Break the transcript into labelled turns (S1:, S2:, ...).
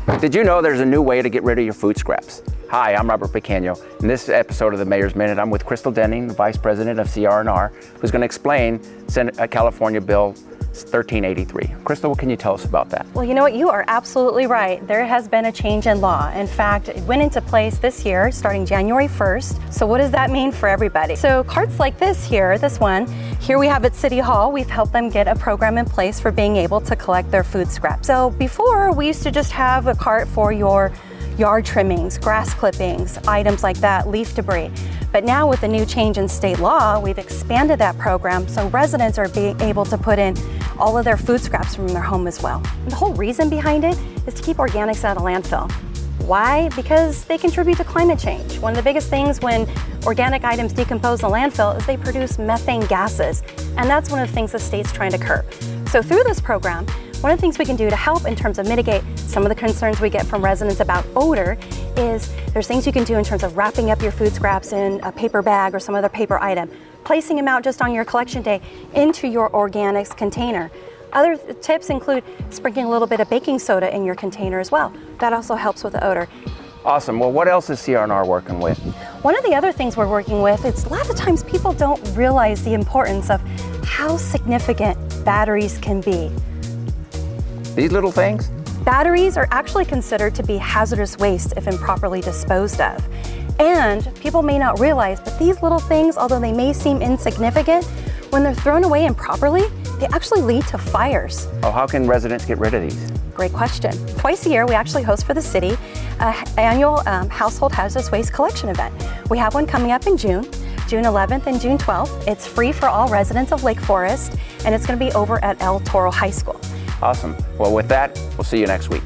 S1: Did you know there's a new way to get rid of your food scraps? Hi, I'm Robert Picano. In this episode of the Mayor's Minute, I'm with Crystal Denning, the Vice President of CR&R, who's going to explain California Bill 1383. Crystal, what can you tell us about that?
S2: Well, you know what? You are absolutely right. There has been a change in law. In fact, it went into place this year, starting January 1st. So what does that mean for everybody? So carts like this one, here we have at City Hall, we've helped them get a program in place for being able to collect their food scraps. So before, we used to just have a cart for your yard trimmings, grass clippings, items like that, leaf debris. But now with the new change in state law, we've expanded that program so residents are being able to put in all of their food scraps from their home as well. And the whole reason behind it is to keep organics out of landfill. Why? Because they contribute to climate change. One of the biggest things when organic items decompose in landfill is they produce methane gases. And that's one of the things the state's trying to curb. So through this program, one of the things we can do to help in terms of mitigate some of the concerns we get from residents about odor is there's things you can do in terms of wrapping up your food scraps in a paper bag or some other paper item, placing them out just on your collection day into your organics container. Other tips include sprinkling a little bit of baking soda in your container as well. That also helps with the odor.
S1: Awesome. Well, what else is CR&R working with?
S2: One of the other things we're working with is a lot of times people don't realize the importance of how significant batteries can be.
S1: These little things?
S2: Batteries are actually considered to be hazardous waste if improperly disposed of. And people may not realize, but these little things, although they may seem insignificant, when they're thrown away improperly, they actually lead to fires.
S1: Oh, how can residents get rid of these?
S2: Great question. Twice a year, we actually host for the city an annual household hazardous waste collection event. We have one coming up in June 11th and June 12th. It's free for all residents of Lake Forest, and it's going to be over at El Toro High School.
S1: Awesome. Well, with that, we'll see you next week.